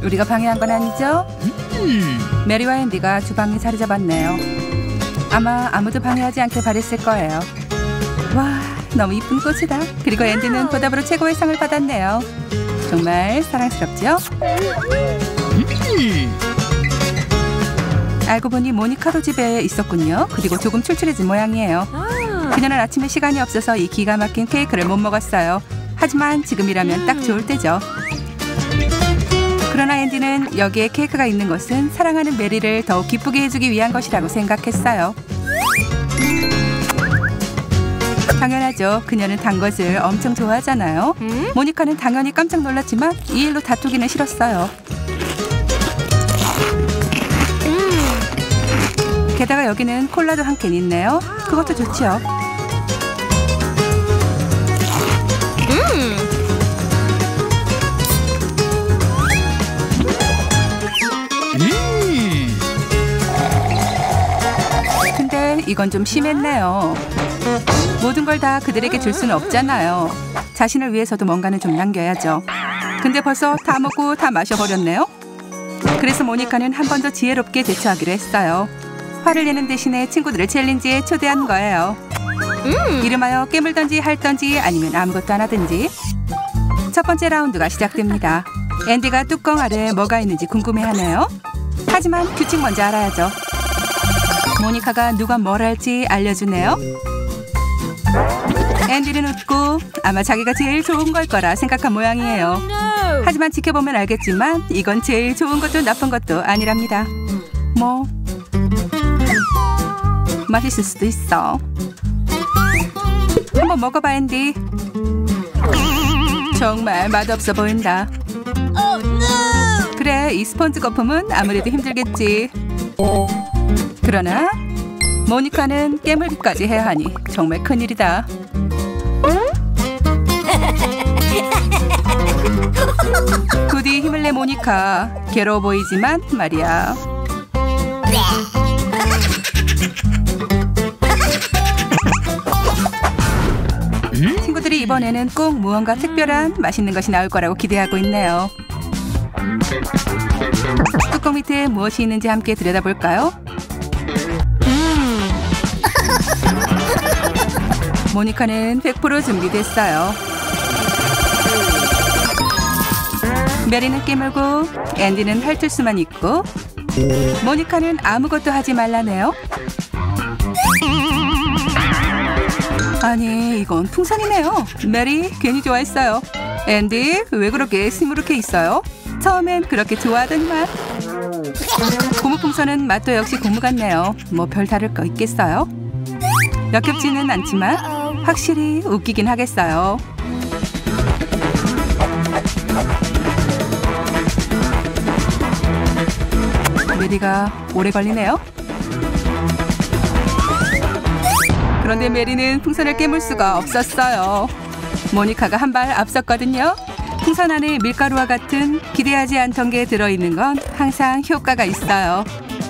우리가 방해한 건 아니죠? 메리와 앤디가 주방에 자리 잡았네요. 아마 아무도 방해하지 않길 바랬을 거예요. 와, 너무 이쁜 꽃이다. 그리고 앤디는 보답으로 최고의 상을 받았네요. 정말 사랑스럽죠? 알고 보니 모니카도 집에 있었군요. 그리고 조금 출출해진 모양이에요. 그녀는 아침에 시간이 없어서 이 기가 막힌 케이크를 못 먹었어요. 하지만 지금이라면 딱 좋을 때죠. 그러나 앤디는 여기에 케이크가 있는 것은 사랑하는 메리를 더욱 기쁘게 해주기 위한 것이라고 생각했어요. 당연하죠. 그녀는 단 것을 엄청 좋아하잖아요. 모니카는 당연히 깜짝 놀랐지만 이 일로 다투기는 싫었어요. 게다가 여기는 콜라도 한 캔 있네요. 그것도 좋죠. 근데 이건 좀 심했네요. 모든 걸 다 그들에게 줄 수는 없잖아요. 자신을 위해서도 뭔가는 좀 남겨야죠. 근데 벌써 다 먹고 다 마셔버렸네요. 그래서 모니카는 한 번 더 지혜롭게 대처하기로 했어요. 화를 내는 대신에 친구들을 챌린지에 초대한 거예요. 이름하여 깨물던지 할던지 아니면 아무것도 안 하든지. 첫 번째 라운드가 시작됩니다. 앤디가 뚜껑 아래에 뭐가 있는지 궁금해하네요. 하지만 규칙 먼저 알아야죠. 모니카가 누가 뭘 할지 알려주네요. 앤디는 웃고 아마 자기가 제일 좋은 걸 거라 생각한 모양이에요. 하지만 지켜보면 알겠지만 이건 제일 좋은 것도 나쁜 것도 아니랍니다. 뭐 맛있을 수도 있어. 한번 먹어봐, 앤디. 정말 맛없어 보인다. 그래, 이 스펀지 거품은 아무래도 힘들겠지. 그러나 모니카는 깨물기까지 해야 하니 정말 큰일이다. 부디 힘을 내 모니카. 괴로워 보이지만 말이야. 친구들이 이번에는 꼭 무언가 특별한 맛있는 것이 나올 거라고 기대하고 있네요. 뚜껑 밑에 무엇이 있는지 함께 들여다볼까요? 모니카는 100% 준비됐어요. 메리는 깨물고 앤디는 핥을 수만 있고 모니카는 아무것도 하지 말라네요. 아니, 이건 풍선이네요. 메리 괜히 좋아했어요. 앤디 왜 그렇게 시무룩해 있어요? 처음엔 그렇게 좋아하더니만. 고무 풍선은 맛도 역시 고무 같네요. 뭐 별 다를 거 있겠어요? 역겹지는 않지만 확실히 웃기긴 하겠어요. 메리가 오래 걸리네요. 그런데 메리는 풍선을 깨물 수가 없었어요. 모니카가 한 발 앞섰거든요. 풍선 안에 밀가루와 같은 기대하지 않던 게 들어있는 건 항상 효과가 있어요.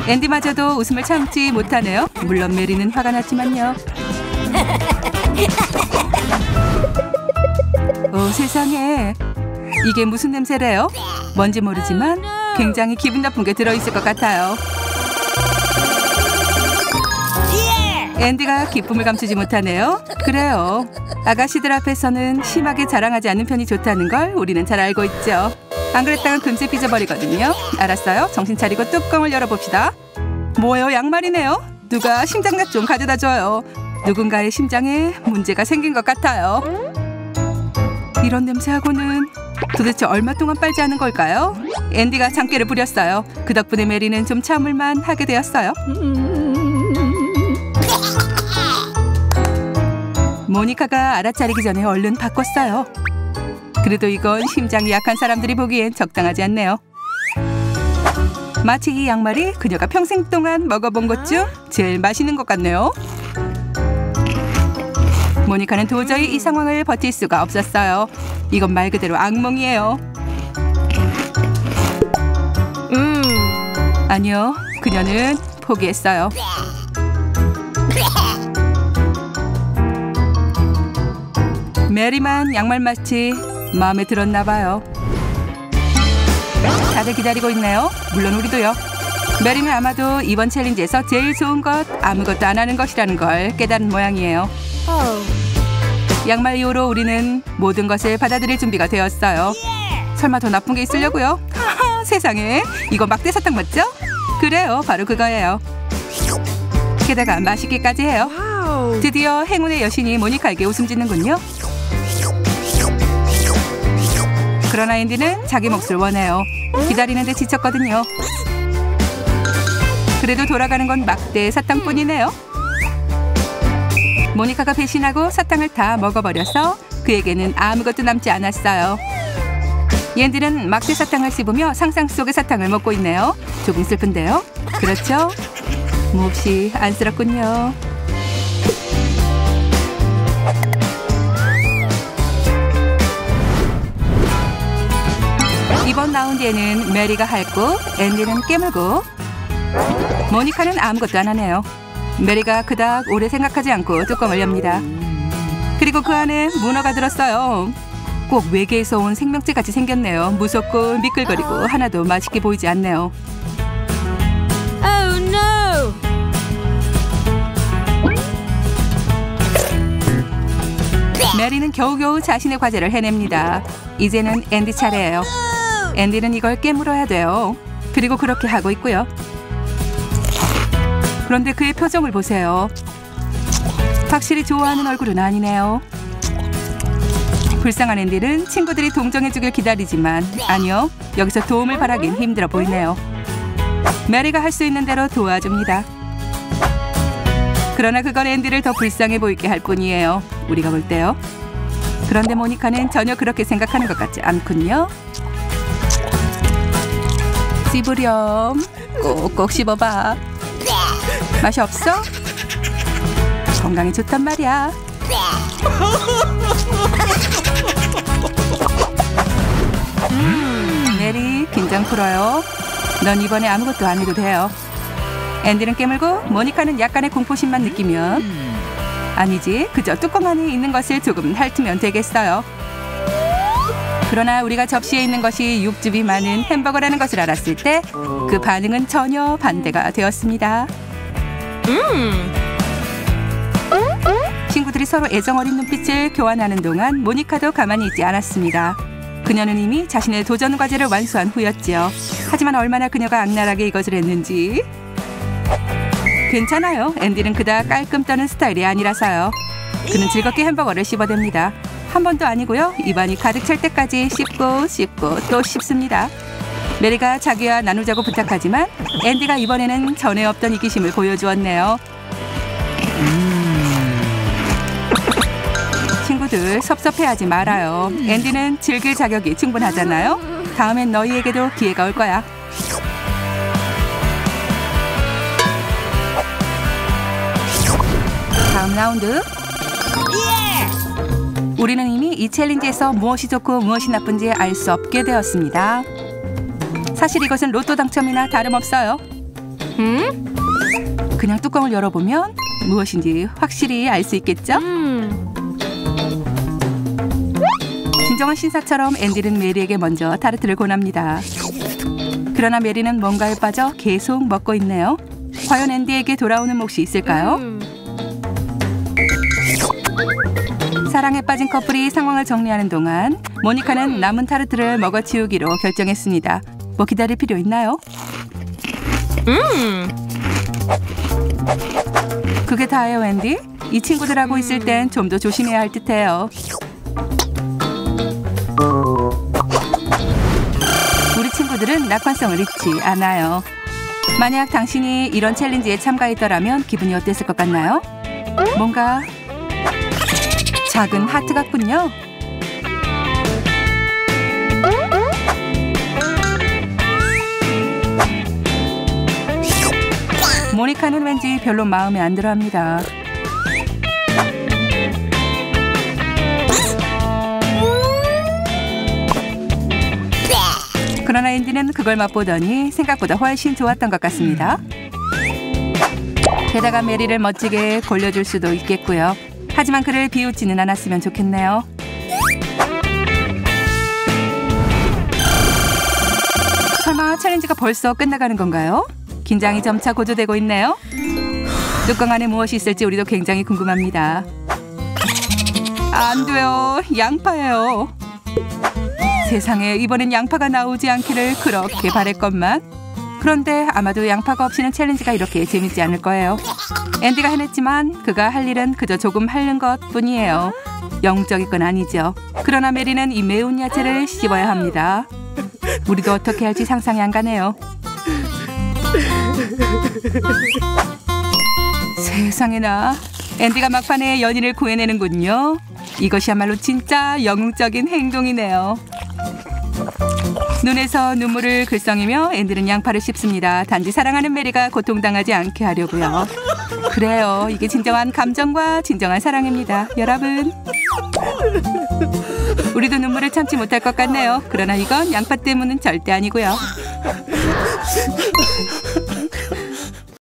앤디마저도 웃음을 참지 못하네요. 물론 메리는 화가 났지만요. 오, 세상에. 이게 무슨 냄새래요? 뭔지 모르지만 굉장히 기분 나쁜 게 들어있을 것 같아요. 앤디가 기쁨을 감추지 못하네요. 그래요. 아가씨들 앞에서는 심하게 자랑하지 않는 편이 좋다는 걸 우리는 잘 알고 있죠. 안 그랬다간 금세 삐져버리거든요. 알았어요. 정신 차리고 뚜껑을 열어봅시다. 뭐예요? 양말이네요. 누가 심장약 좀 가져다 줘요. 누군가의 심장에 문제가 생긴 것 같아요. 이런 냄새하고는 도대체 얼마 동안 빨지 않은 걸까요? 앤디가 장깨를 부렸어요. 그 덕분에 메리는 좀 참을만 하게 되었어요. 모니카가 알아차리기 전에 얼른 바꿨어요. 그래도 이건 심장이 약한 사람들이 보기엔 적당하지 않네요. 마치 이 양말이 그녀가 평생 동안 먹어본 것 중 제일 맛있는 것 같네요. 모니카는 도저히 이 상황을 버틸 수가 없었어요. 이건 말 그대로 악몽이에요. 아니요, 그녀는 포기했어요. 메리만 양말 맛이 마음에 들었나 봐요. 다들 기다리고 있네요. 물론 우리도요. 메리는 아마도 이번 챌린지에서 제일 좋은 것 아무것도 안 하는 것이라는 걸 깨달은 모양이에요. 양말 이후로 우리는 모든 것을 받아들일 준비가 되었어요. 설마 더 나쁜 게 있으려고요? 세상에, 이거 막대 사탕 맞죠? 그래요, 바로 그거예요. 게다가 맛있기까지 해요. 드디어 행운의 여신이 모니카에게 웃음 짓는군요. 그러나 앤디는 자기 몫을 원해요. 기다리는데 지쳤거든요. 그래도 돌아가는 건 막대 사탕뿐이네요. 모니카가 배신하고 사탕을 다 먹어버려서 그에게는 아무것도 남지 않았어요. 앤디는 막대 사탕을 씹으며 상상 속의 사탕을 먹고 있네요. 조금 슬픈데요. 그렇죠? 몹시 안쓰럽군요. 이번 라운드에는 메리가 핥고 앤디는 깨물고 모니카는 아무것도 안 하네요. 메리가 그닥 오래 생각하지 않고 뚜껑을 엽니다. 그리고 그 안에 문어가 들었어요. 꼭 외계에서 온 생명체 같이 생겼네요. 무섭고 미끌거리고 하나도 맛있게 보이지 않네요. Oh no! 메리는 겨우겨우 자신의 과제를 해냅니다. 이제는 앤디 차례예요. 앤디는 이걸 깨물어야 돼요. 그리고 그렇게 하고 있고요. 그런데 그의 표정을 보세요. 확실히 좋아하는 얼굴은 아니네요. 불쌍한 앤디는 친구들이 동정해주길 기다리지만 아니요, 여기서 도움을 바라긴 힘들어 보이네요. 메리가 할 수 있는 대로 도와줍니다. 그러나 그건 앤디를 더 불쌍해 보이게 할 뿐이에요. 우리가 볼 때요. 그런데 모니카는 전혀 그렇게 생각하는 것 같지 않군요. 씹으렴. 꼭꼭 씹어봐. 맛이 없어? 건강에 좋단 말이야. 메리, 긴장 풀어요. 넌 이번에 아무것도 안 해도 돼요. 앤디는 깨물고 모니카는 약간의 공포심만 느끼면 아니지, 그저 뚜껑 안에 있는 것을 조금 핥으면 되겠어요. 그러나 우리가 접시에 있는 것이 육즙이 많은 햄버거라는 것을 알았을 때 그 반응은 전혀 반대가 되었습니다. 친구들이 서로 애정어린 눈빛을 교환하는 동안 모니카도 가만히 있지 않았습니다. 그녀는 이미 자신의 도전 과제를 완수한 후였지요. 하지만 얼마나 그녀가 악랄하게 이것을 했는지. 괜찮아요. 앤디는 그닥 깔끔 떠는 스타일이 아니라서요. 그는 즐겁게 햄버거를 씹어댑니다. 한 번도 아니고요. 입안이 가득 찰 때까지 씹고 씹고 또 씹습니다. 메리가 자기와 나누자고 부탁하지만 앤디가 이번에는 전에 없던 이기심을 보여주었네요. 친구들, 섭섭해하지 말아요. 앤디는 즐길 자격이 충분하잖아요. 다음엔 너희에게도 기회가 올 거야. 다음 라운드. 우리는 이미 이 챌린지에서 무엇이 좋고 무엇이 나쁜지 알 수 없게 되었습니다. 사실 이것은 로또 당첨이나 다름없어요. 그냥 뚜껑을 열어보면 무엇인지 확실히 알 수 있겠죠? 진정한 신사처럼 앤디는 메리에게 먼저 타르트를 권합니다. 그러나 메리는 뭔가에 빠져 계속 먹고 있네요. 과연 앤디에게 돌아오는 몫이 있을까요? 사랑에 빠진 커플이 상황을 정리하는 동안 모니카는 남은 타르트를 먹어치우기로 결정했습니다. 뭐 기다릴 필요 있나요? 그게 다예요, 앤디. 이 친구들하고 있을 땐 좀 더 조심해야 할 듯해요. 우리 친구들은 낙관성을 잃지 않아요. 만약 당신이 이런 챌린지에 참가했더라면 기분이 어땠을 것 같나요? 뭔가 작은 하트 같군요. 모니카는 왠지 별로 마음에 안 들어합니다. 그러나 앤디는 그걸 맛보더니 생각보다 훨씬 좋았던 것 같습니다. 게다가 메리를 멋지게 골려줄 수도 있겠고요. 하지만 그를 비웃지는 않았으면 좋겠네요. 챌린지가 벌써 끝나가는 건가요? 긴장이 점차 고조되고 있네요. 뚜껑 안에 무엇이 있을지 우리도 굉장히 궁금합니다. 안 돼요. 양파예요. 세상에, 이번엔 양파가 나오지 않기를 그렇게 바랬건만. 그런데 아마도 양파가 없이는 챌린지가 이렇게 재밌지 않을 거예요. 앤디가 해냈지만 그가 할 일은 그저 조금 핥는 것뿐이에요. 영적인 건 아니죠. 그러나 메리는 이 매운 야채를 씹어야 합니다. 우리도 어떻게 할지 상상이 안 가네요. 세상에나, 앤디가 막판에 연인을 구해내는군요. 이것이야말로 진짜 영웅적인 행동이네요. 눈에서 눈물을 글썽이며 앤디는 양파를 씹습니다. 단지 사랑하는 메리가 고통당하지 않게 하려고요. 그래요, 이게 진정한 감정과 진정한 사랑입니다, 여러분. 우리도 눈물을 참지 못할 것 같네요. 그러나 이건 양파 때문은 절대 아니고요.